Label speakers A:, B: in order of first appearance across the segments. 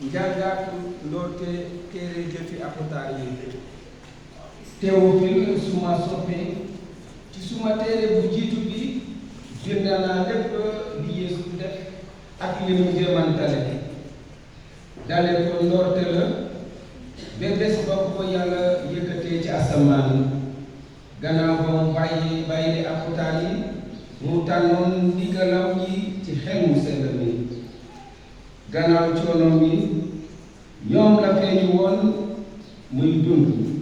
A: njàngaat ndoorte téere jëfi apôtar yi. Théophile suma soppe ci suma téere bu jiitu bi bind naa lépp li Yeesu def ak li mu jéemantale dale ko ndoorte la ba bés ba ko yàlla yëkkatee ci asamaan gannaaw ba mu bàyyi apôtar yi mu tànnoon ndigalam yi ci xel mu sell mi gannaaw coono mi ñoom la feeñu woon muy dund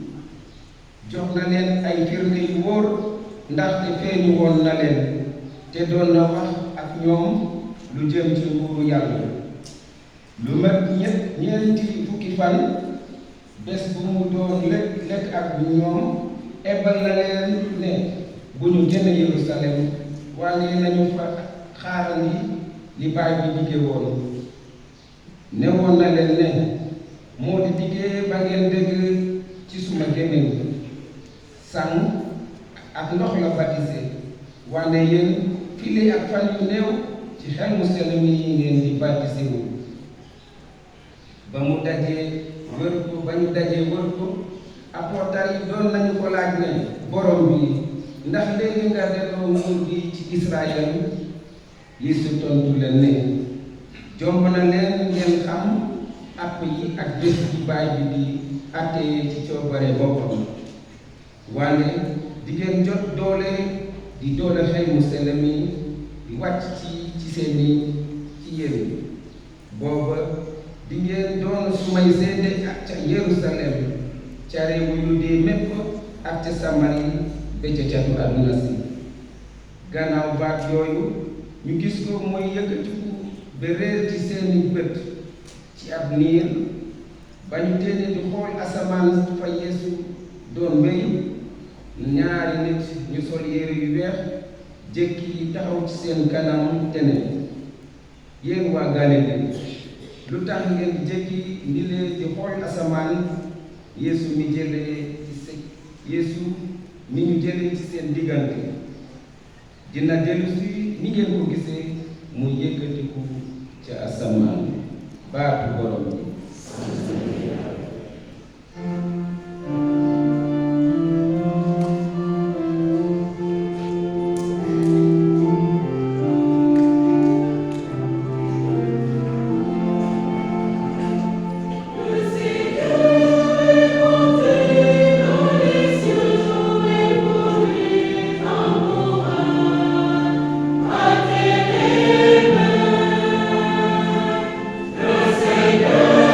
A: jox na leen ay firnde yu wóor ndaxte feeñu woon na leen te doon na wax ak ñoom lu jëm ci nguuru yàlla lu mat ñeenti fukki fan bés bu mu doon lekk ak ñoom ebal na leen ne bu ñu génn Yerusalem waaye nañu fa xaarandi li baay bi digge woon ne woon na leen ne moo di diggee ba ngeen dégg ci suma gémmiñ sang ak ndox la baptisé wane yéen fii ak fan yu néew ci xel mu sell mi ngeen di baptisé wu ba ñu dajee wër ko apôtar yi doon nañu ko laaj ne borom bi ndax léegi nga delloo nguur gi ci Israël Yeesu tontu leen ne jomb na leen ngeen xam app yi ak bés yi baay bi di àttee ci coobare boppam wante di ngeen jot doole di doole xel mu sell mi di wàcc ci yéen booba di ngeen doon sumay seede ak ca Yerusalem ca réewu Yudee mépp ak ca Samari ba ca catu àdduna si gannaaw baat yooyu ñu gis ko muy yëkkatiku ba réer ci seeni bët ci ab niir ba ñu téene di xool asamaan fa Yeesu doon wéy ñaari nit ñu sol yére yu weex jékki taxaw ci seen kanam te ne yéen waa Galilée lu tax ngeen jékki ndilee di xool asamaan Yeesu mi ñu jëlee ci seen diggante dina dellu si ni ngeen ko gisee mu yëkkatiku ca asamaan baatu borom bi.
B: Seigneur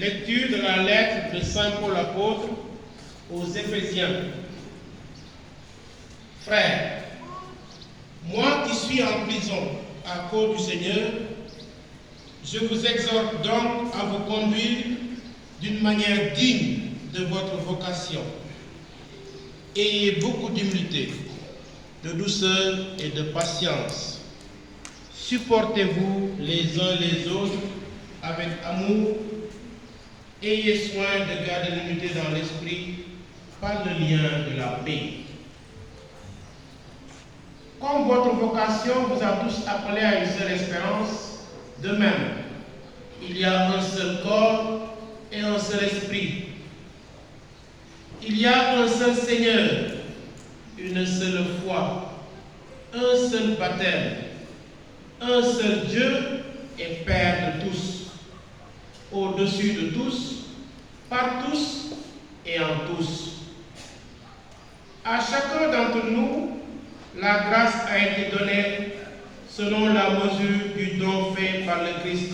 B: Lecture de la lettre de Saint Paul apôtre aux Éphésiens. Frères, moi qui suis en prison à cause du Seigneur, je vous exhorte donc à vous conduire d'une manière digne de votre vocation. Ayez beaucoup d'humilité, de douceur et de patience. Supportez-vous les uns les autres avec amour. Ayez soin de garder l'unité dans l'esprit par le lien de la paix. Comme votre vocation vous a tous appelés à une seule espérance, de même, il y a un seul corps et un seul esprit. Il y a un seul Seigneur, une seule foi, un seul baptême, un seul Dieu et Père de tous, au-dessus de tous, par tous et en tous. À chacun d'entre nous, la grâce a été donnée selon la mesure du don fait par le Christ.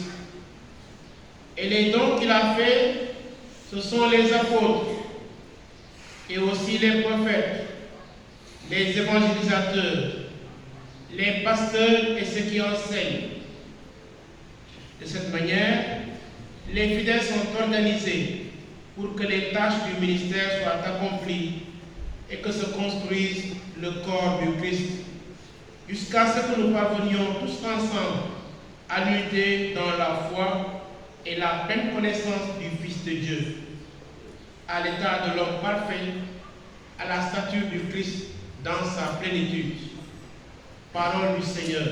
B: Et les dons qu'il a faits, ce sont les apôtres, et aussi les prophètes, les évangélisateurs, les pasteurs et ceux qui enseignent. De cette manière, les fidèles sont organisés pour que les tâches du ministère soient accomplies et que se construise le corps du Christ, jusqu'à ce que nous parvenions tous ensemble à l'unité dans la foi et la pleine connaissance du Fils de Dieu, à l'état de l'homme parfait, à la stature du Christ dans sa plénitude. Parole du Seigneur.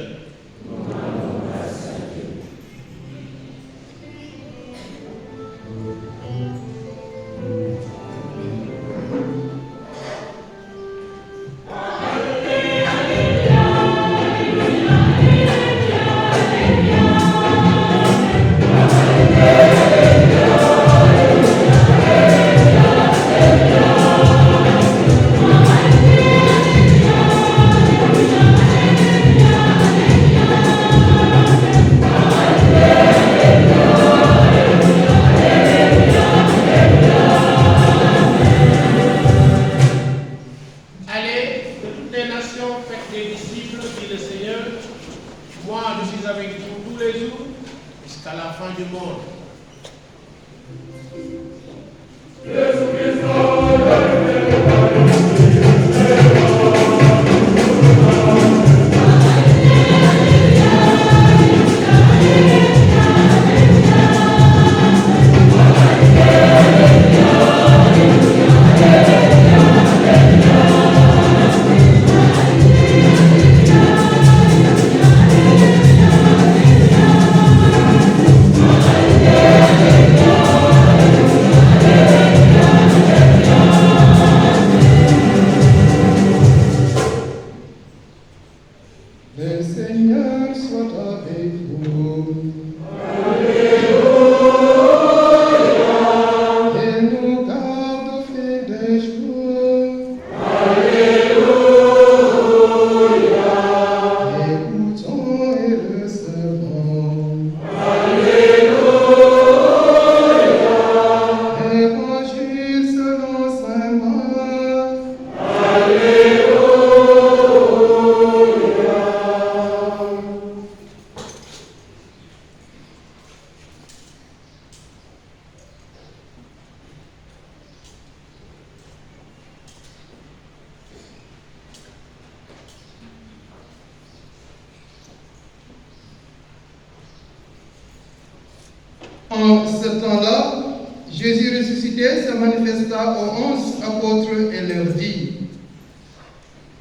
C: En ce temps-là, Jésus ressuscité se manifesta aux 11 apôtres et leur dit: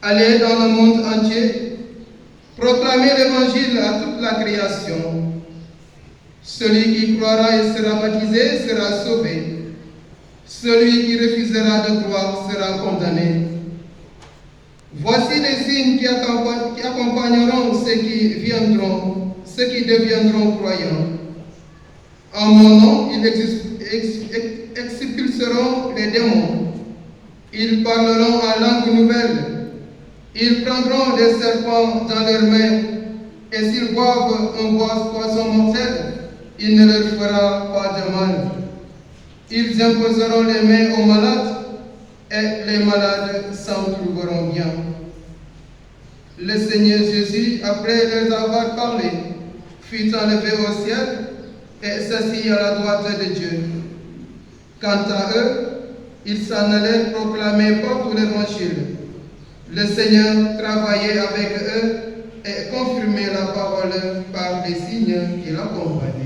C: Allez dans le monde entier, proclamez l'évangile à toute la création. Celui qui croira et sera baptisé sera sauvé. Celui qui refusera de croire sera condamné. Voici les signes qui accompagneront ceux qui deviendront croyants. En mon nom, ils expulseront les démons. Ils parleront en langue nouvelle. Ils prendront des serpents dans leurs mains. Et s'ils boivent un poisson mortel, il ne leur fera pas de mal. Ils imposeront les mains aux malades et les malades s'en trouveront bien. Le Seigneur Jésus, après leur avoir parlé, fut enlevé au ciel et s'assit à la droite de Dieu. Quant à eux, ils s'en allèrent proclamer partout l'Évangile. Le Seigneur travaillait avec eux et confirmait la parole par les signes qui l'accompagnaient.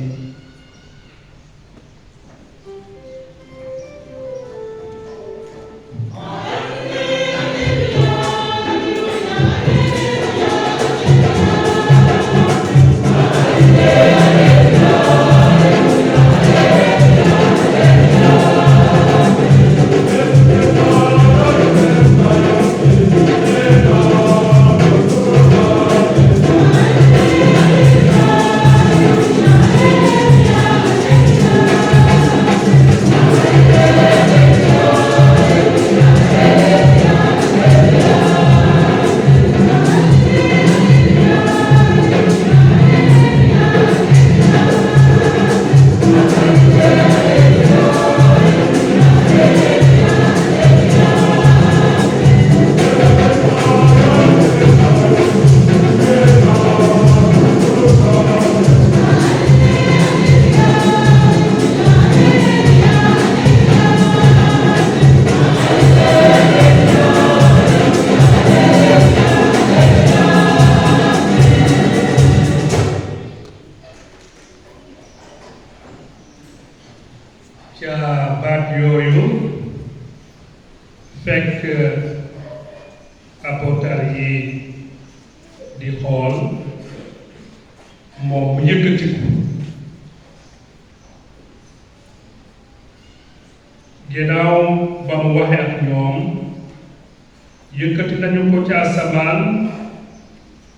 D: fekk apôtar yi di xool moom mu yëkkatiku ginnaaw ba mu waxe ak ñoom yëkkati nañu ko ci asamaan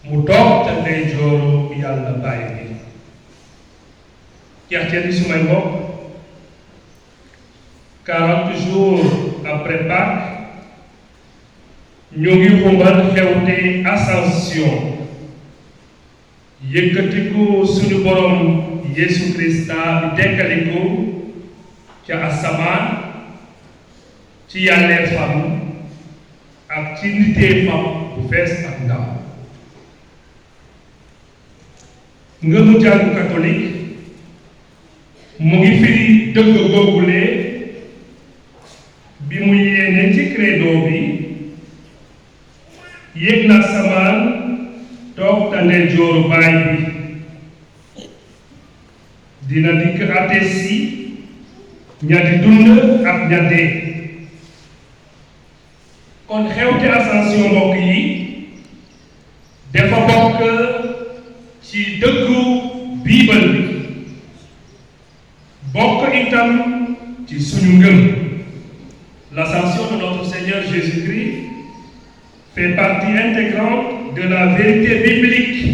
D: mu toog ca ndeyjooru Yàlla Baay bi jeexte di sumay mbokk 40 jours après Pâques ñu ngi xumbal xewte ascension yëkkatiku suñu borom Yesu Krista bi dekkaliku ca asamaan ci yàllee fam ak ci nitee fam bu fees ak ndam ngëmu jàngu catholique mu ngi firi dëgg googule bi mu yéene ci credo bi yéeg na asamaan toog ta ndeyjooru Baay bi dina dikk àtte si ña di dund ak ña dee kon xewte ascension mbokk yi dafa bokk ci dëggu biibal bi bokk itam ci suñu ngëm. L'ascension de notre Seigneur Jésus-Christ fait partie intégrante de la vérité biblique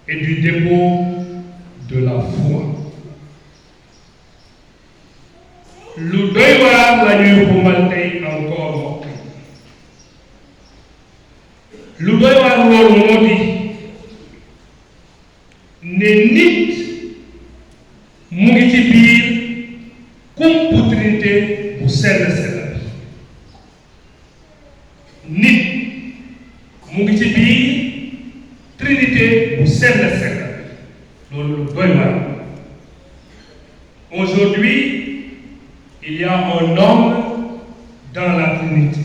D: et du dépôt de la foi. Lu doy waar la ñuy xumbal tey encore mbokk lu doy waar loolu moo di ne nit mu ngi ci biir kumpu Trinité bu sell sell nit mu ngi ci biir Trinité bu sell sell loolu lu doy waar. Aujourd'hui, il y a un homme dans la Trinité.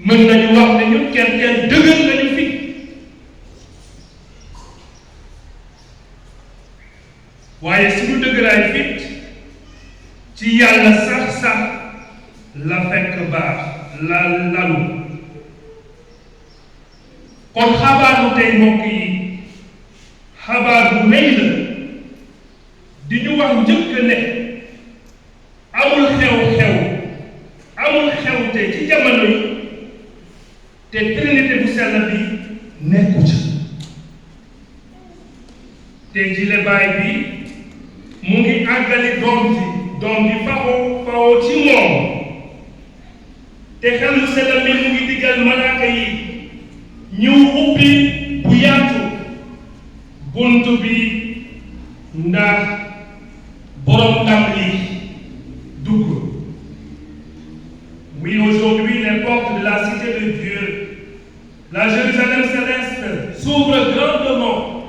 D: mën nañu wax ne ñun kenn dëgër nañu fi waaye suñu dëgëraay fit ci yàlla sax la fekk baax la lalu kon xabaaru tey mbokk yi xabaar bu rëy la di ñu wax njëkk ne amul xew-xew ci jamono yi te Trinité bu sell bi nekku ci te jile Baay bi mu ngi àggali doom bi fawoo ci moom te xel mu sell mi mu ngi diggal malaaka yi ñu ubbi bu yaatu bunt bi ndax la Jérusalem céleste s'ouvre grandement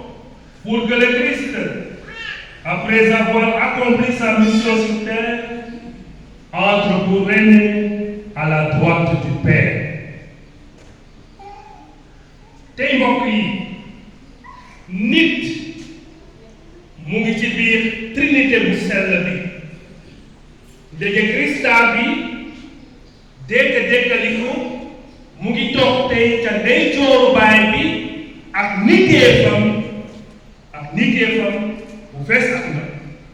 D: pour que le Christ, après avoir accompli sa mission sur terre, entre pour régner à la droite du Père. tey mbokk yi nit mu ngi ci biir trinité bu sell bi ndege Krista bi dékkaliku mu ngi toog tey ca ndeyjooru Baay bi ak niteefam bu fees ak na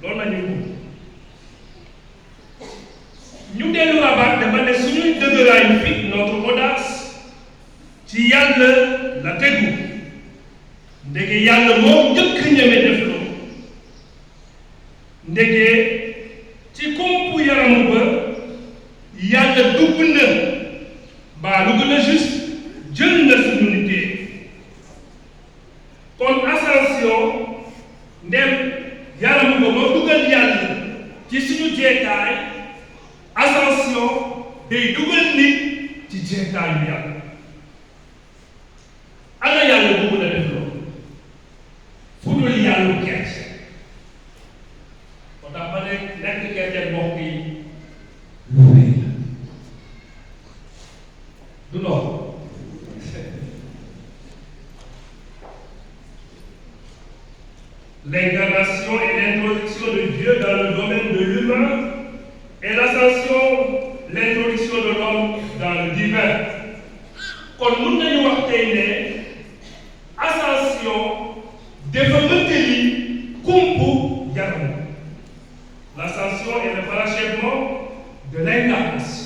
D: loolu la ñuy wut ñu dellu rabaat dama ne suñuy dëgëraayu fit notre audace ci yàlla la tegu ndege yàlla moo njëkk ñeme def loolu ndege ci kompu yaramu ba yàlla dugg na mbaa lu gën a juste jël na suñu nitee kon ascension ndem yaramu ba moo dugal yàlla ci suñu jeetaay ascension day dugal nit ci jeetaayu yàlla ana yàlla bu mën a def loolu fu dul yàlla gerte moo tax ma ne nekk gerte mbokk yi lu rëy la du noonu l'incarnation et l'introduction de Dieu dans le domaine de l'humain et l'ascension, l'introduction de l'homme dans le divin. Kon mun nañu wax tey ne ascension dafa mëttali kumpu yaram. L'ascension est le parachèvement de l'incarnation.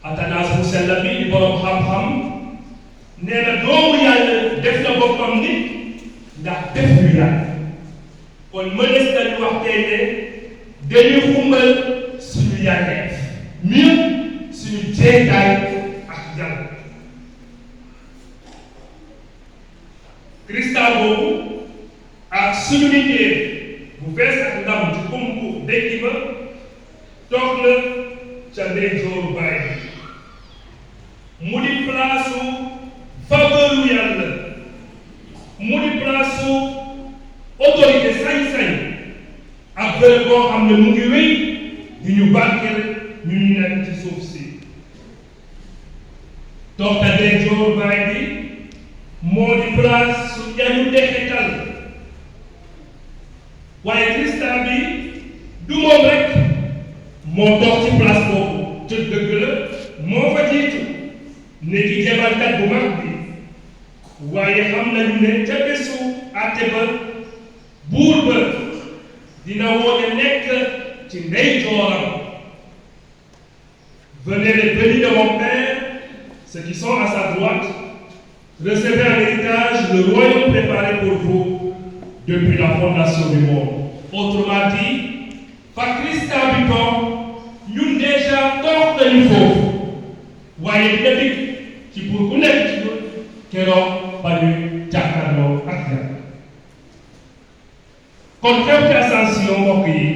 D: Athanase bu sell bi di borom xam-xam nee na doomu yàlla def na boppam nit ndax def lu yàlla kon mënees nañu wax tey ne dañuy xumbal suñu yàggeef mieux suñu jeetaay ak jàll Krista boobu ak suñu liggéey bu fees ak ndam ci kumpu dekki ba toog na ca ndeyjooru Baay mu di place faveuru yàlla mu di place autorité sañ-sañ ak bërëb boo xam ne mu ngi wéy di ñu barkeel ñu nekk ci suuf si toog ta ndeyjooru Baay bi moo di place su yañu dexital waaye Krista bi du moom rek moo toog ci place boobu te dëgg la moo fa jiitu ne ki jabalkat bu mag bi waaye xam nañu ne ca bésu àtte ba buur ba dina woote nekk ci ndeyjooram. Venez les bénis de mon Père, ceux qui sont à sa droite, recevez en héritage le royaume préparé pour vous depuis la fondation du monde. Autrement dit, fa Krista bi toog ñun déjà toog nañu foofu waaye dina dikk ci pour ku nekk ci keroog ba ñu jàkkaarloo ak yàlla. kon xewte ascension mbokk yi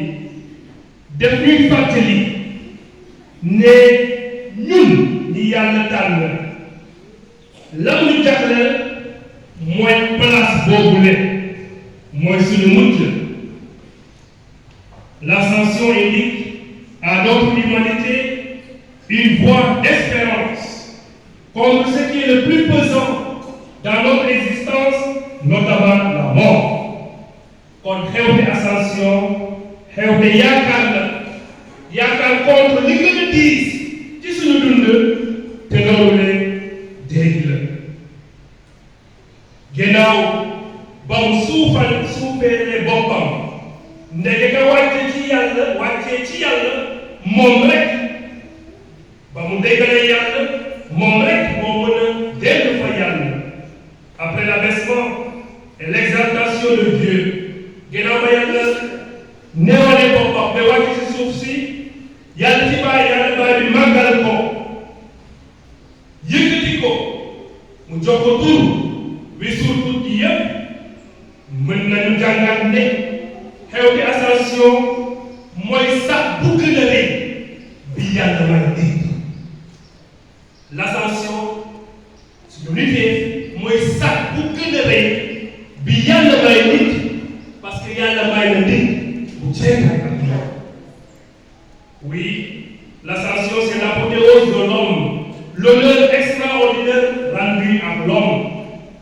D: def ñuy fàttali ne ñun ñi yàlla tànn la ñu jagleel mooy place boobule mooy suñu mucc. L'ascension indique à notre humanité une voie d'espérance contre ce qui est le plus pesant dans notre existence, notamment la mort. Kon xewte ascension xewte yaakaar la yaakaar contre li gën a diis ci suñu dund te loolu ne dégg la ginnaaw ba mu suufeelee boppam ndege nga wàccee ci yàlla moom rek ba mu déggalee yàlla moom rek moo mën a dégg fa yàlla après l'abaissement et l'exaltation de Dieu ginnaaw ba yàlla neewalee boppam ba wàcc ci suuf si yàlla baay bi màggal ko yëkkati ko mu jox ko tur wi suur tur gi yëpp mën nañu jàngat ne xewte ascension mooy sax bu gën a rëy bi yàlla may dégg. L'ascension lui ak l'homme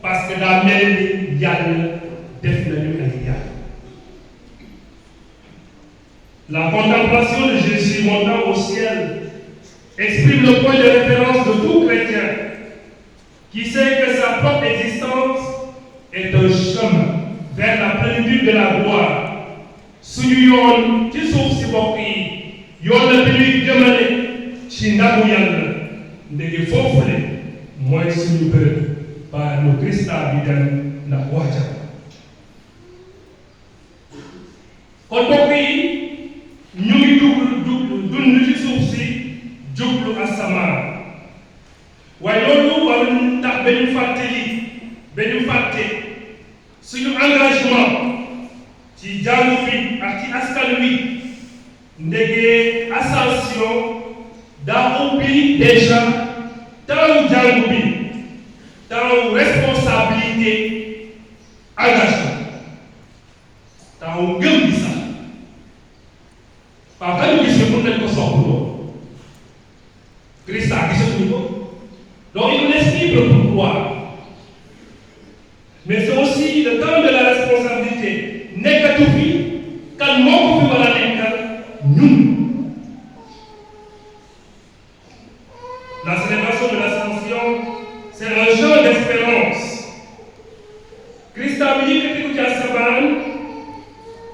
D: parce que daa mel ni yàlla def nañu ay yàlla. La contemplation de Jésus montant au ciel exprime le point de référence de tout chrétien qui sait que sa propre existence est un chemin vers la plénitude de la gloire. Suñu yoon ci suuf si bokk yi yoon la bi ñuy jëmale ci ndamu yàlla ndege foofule mooy suñu bërëb ba nu Krista bi dem ndax wàcca. kon bokk yi ñu ngi dund ci suuf si jublu asamaan waaye loolu waruñu tax ba ñu fàtte ba ñu fàtte suñu engagement ci jàngu bi ak ci askan wi ndege ascension daa ubbi déjà taw jàngu bi taw responsabilité engagement taw ngëm bi sax waaw ba ñu gisee mën nañ ko soxloo Christa gisatuñu ko donc il nous laisse libre pour croire mais c'est aussi le temps de la responsabilité nekkatu fi kan moo ko fi war a nekkal ñun. La célébration de l'ascension c'est un jeu d'espérance. Christa bi yëkkati ko ci asamaan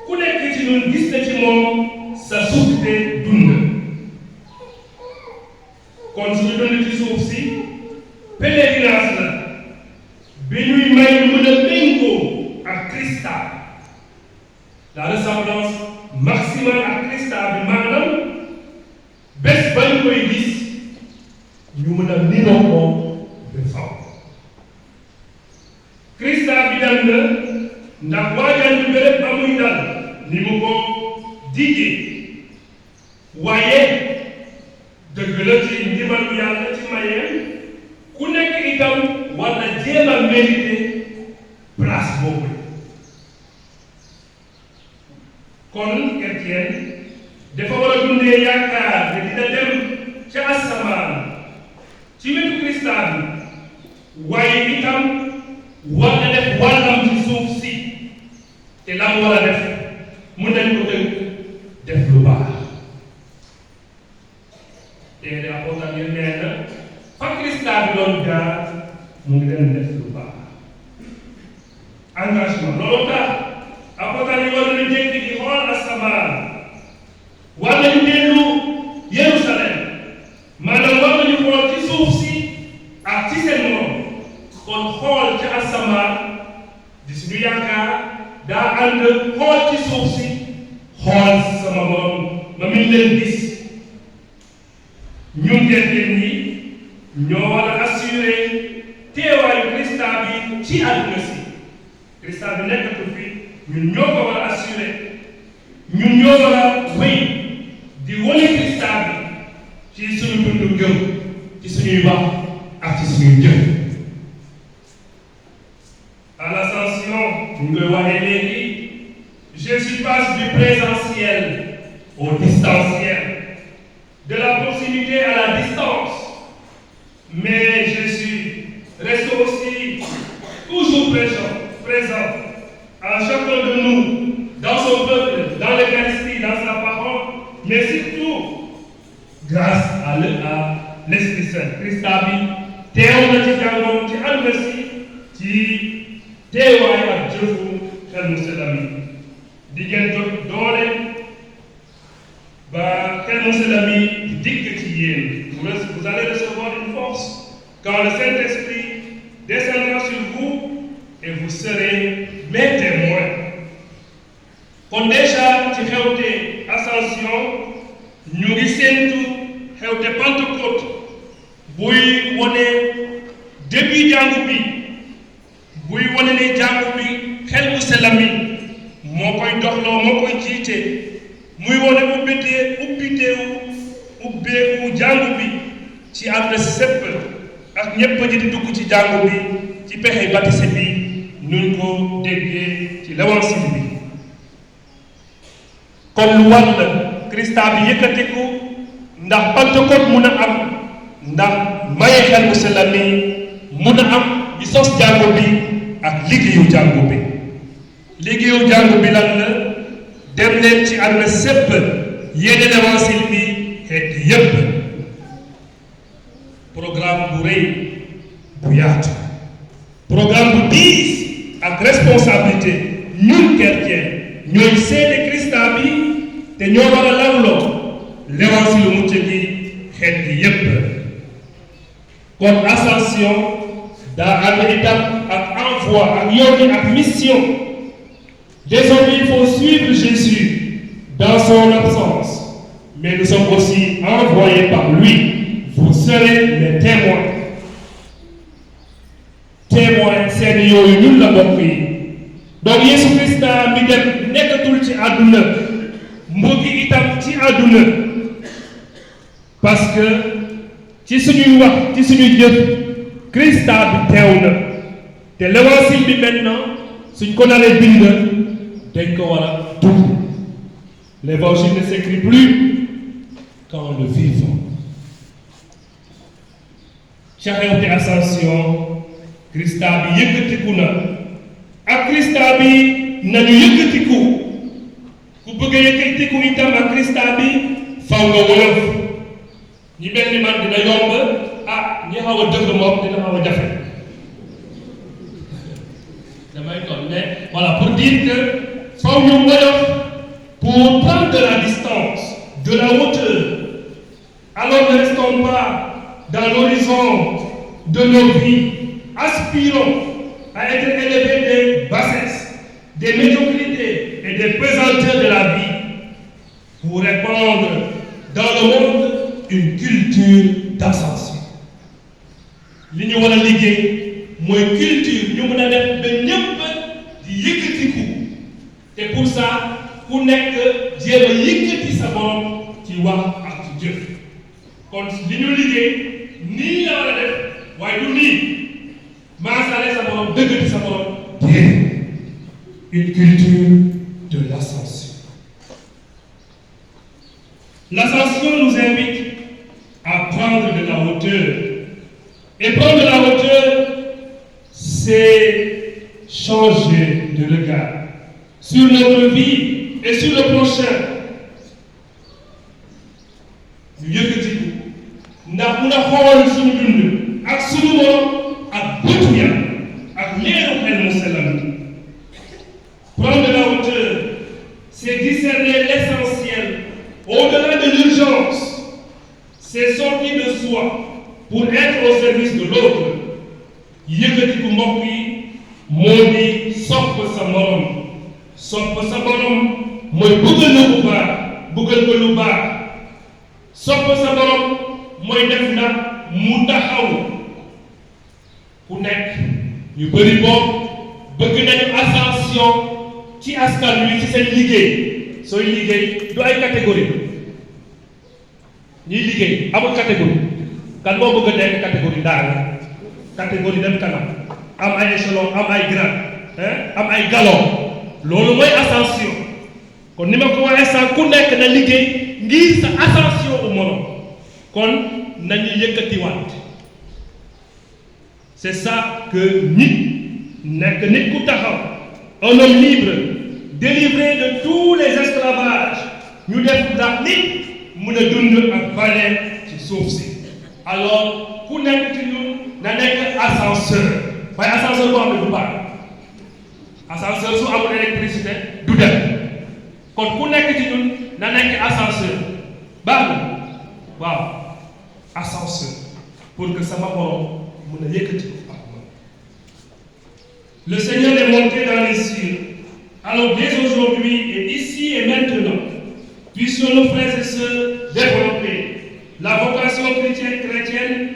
D: ku nekk ci ñun gis na ci moom sa suufte dund. kon suñu dund ci suuf si pèlerinage la bi ñuy may ñu mën a méngoo ak Christa. La ressemblance maximale ak Christa bi maanaam bés ba ñu koy gis ñu mën a niroo ko de faw. Christa bi dem na ndax waajal bi béréb ba muy dal ni mu ko diggee waaye dëgg la ci ndimbalu yàlla ci mayeen ku nekk itam war na jéem a mérité place boobu. kon chrétien dafa war a dundee yaakaar ne dina dem ca asamaan ci wetu Christa bi waaye itam war na def wàllam ci suuf si te la mu war a def mun nañ ko tënk def lu baax. te de apôtre yi nee na fa Christa bi doon jaar mu ngi leen def lu baax. engagement loolu tax apôtre yi war nañu jékki di xool asamaan war nañu dellu Yerusalem maanaam war nañu xool ci suuf si ak ci seen moom kon xool ci asamaan di suñu yaakaar daa ànd xool ci suuf si xool sama moom ma min leen gis. ñun chrétien ñi ñoo war a assurer teewaayu Christa bi ci àdduna si. Christa bi nekkatu fi ñun ñoo ko war a assurer ñun ñoo war a wéy di wane Christa bi ci suñu dundu ngëm ci suñuy wax ak ci suñuy jëf. À l'ascension ñu koy waxee léegi Jésus passe du présentiel au distanciel, de la proximité à la distance, mais Jésus reste aussi toujours présent en chacun de nous, dans son peuple, dans l'Eucharistie, dans sa parole, mais surtout grâce à l'Esprit Saint. Christa bi teew na ci jàngoom ci àdduna si ci teewaay ak jëfu xel mu sell mi di ngeen jot doole ba xel mu sell mi di dikk ci yéen. Vous allez recevoir une force quand le Saint-Esprit descendra sur vous et vous serez mes témoins. kon déjà ci xewte ascension ñu ngi séentu xewte Pentecôte buy wone début jàngu bi buy wone ne jàngu bi xel mu sell mi moo koy doxloo moo koy jiite muy wone ubbeeku jàngu bi ci àdduna sépp ak ñépp ji di dugg ci jàngu bi ci pexe baptisé bi nuñ ko déggee ci l'évangile bi. kon lu war la Christa bi yëkkatiku ndax Pentecôte mun a am ndax maye xel mu sell mi mun a am bi sos jàngu bi ak liggéeyu jàngu bi. liggéeyu jàngu bi lan la dem leen ci àdduna sépp yéene l'évangile bi xeet yépp. programme bu rëy bu yaatu. programme bu diis ak responsabilité ñun chrétien ñooy seede Krista bi te ñoo war a lawloo l'évangile mucc gi xeet gi yépp. kon ascension daa am étape ak envoi ak yoon ak mission. Désormais, il faut suivre Jésus dans son absence, mais nous sommes aussi envoyés par lui. Vous serez les témoins. Témoins, c'est yooyu ñun la bokk yi. Donc Yesu Krista mi dem nekkatul ci àdduna mu ngi itam ci àdduna parce que ci suñuy wax ci suñuy jëf Krista bi teew na te l'évangile bi maintenant suñ ko naree bind dañ ko war a dund. L'évangile ne s'écrit plus qu'en le vivant. Charité ascension Krista bi yëkkatiku na ak Krista bi nañu yëkkatiku ku bëgg a yëkkatiku itam ak Krista bi faw nga woyof. ñi mel ni man dina yomb ñi xaw a dëgg moom dina xaw a jafe damay toll mais voilà pour dire que faw ñu woyof pour prendre de la distance, de la hauteur. Alors ne restons pas dans l'horizon de nos vies. Aspirons à être élevés des bassesses, des médiocrités et des pesanteurs de la vie pour répandre dans le monde une culture d'ascension. Li ñu war a liggéey mooy culture ñu mën a def ba ñëpp di yëkkatiku te pour ça ku nekk jéem a yëkkati sa borom ci wax ak ci jëf. kon li ñu liggéey nii la war a def waaye du nii maasale sa borom dëggati sa borom déedéet une culture de l'ascension. L'ascension nous invite à prendre de la hauteur. Et prendre de la hauteur, c'est changer de regard sur notre vie et sur le prochain. ñu yëkkatiku ndax mun a xool suñu dund ak suñu borom ak bëtu Yàlla ak leeru xel mu sellam. Prendre de la hauteur, c'est discerner l'essentiel au-delà de l'urgence. C'est sortir de soi pour être au service de l'autre. Yëkkatiku mbokk yi moo di sopp sa morom. sopp sa borom mooy bëggal na bu baax bëggal ko lu baax. sopp sa borom mooy def na mu taxaw. ku nekk ñu bëri boobu bëgg nañu ascension ci askan wi ci seen liggéey. sooy liggéey du ay catégorie ñiy liggéey amul catégorie kan moo bëgg a nekk catégorie daal catégorie dem kanam am ay échelon am ay grade am ay galon. loolu mooy ascension. kon ni ma ko waxee sànq ku nekk na liggéey ngir sa ascension au morom. kon nañu yëkkatiwaat. c'est ça que nit nekk nit ku taxaw. un homme libre délivré de tous les esclavages ñu def ndax nit mun a dund ak bànneex ci suuf si. alors ku nekk ci ñun na nekk ascenseur. waaye ascenseur boo xam ne du baax. ascenseur su amul électricité du dem. kon ku nekk ci ñun na nekk ascenseur. baax na waaw ascenseur pour que sama borom mun a yëkkati ko ak moom. Le Seigneur est monté dans les cieux. Alors dès aujourd'hui et ici et maintenant, puissions nos frères et sœurs développer la vocation chrétienne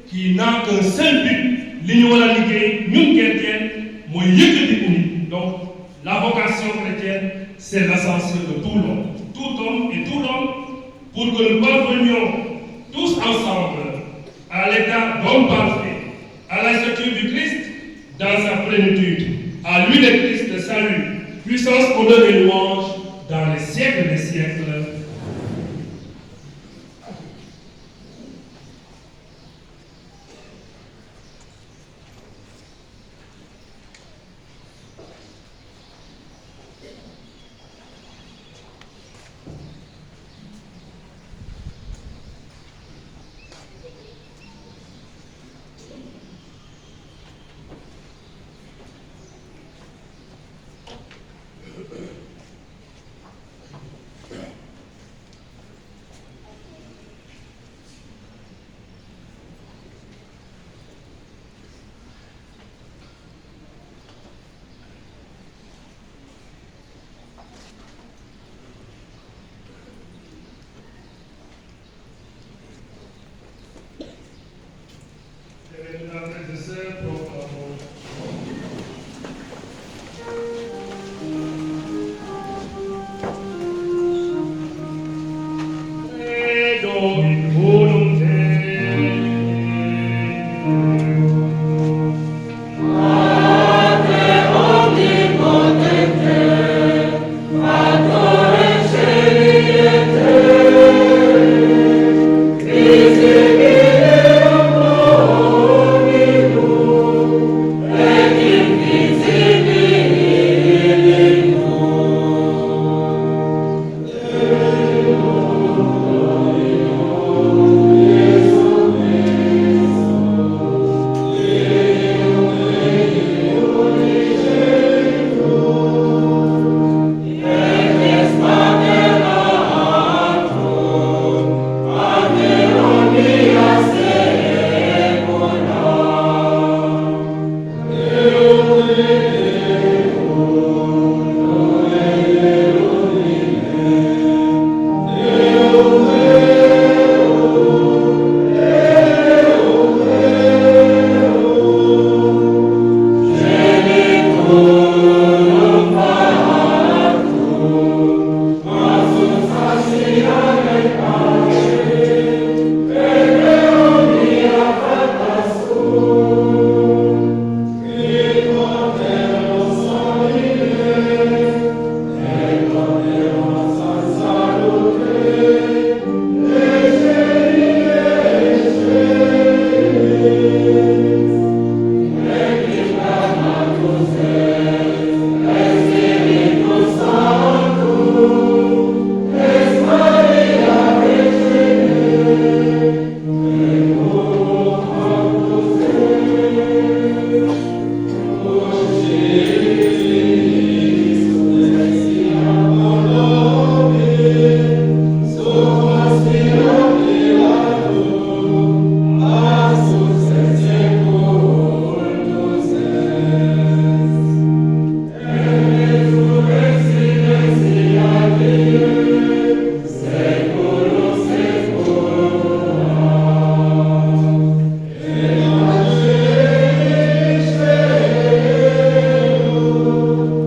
D: qui n'a qu'un seul but. li ñu war a liggéey ñun chrétien mooy yëkkatiku nit. donc la vocation chrétienne c'est l'ascension de tout l'homme, tout homme et tout homme, pour que nous parvenions tous ensemble à l'état d'homme parfait, à la stature du Christ dans sa plénitude. À lui le Christ le salut, puissance, honneur et louange dans les siècles des siècles. Frères et sœurs, proclamons.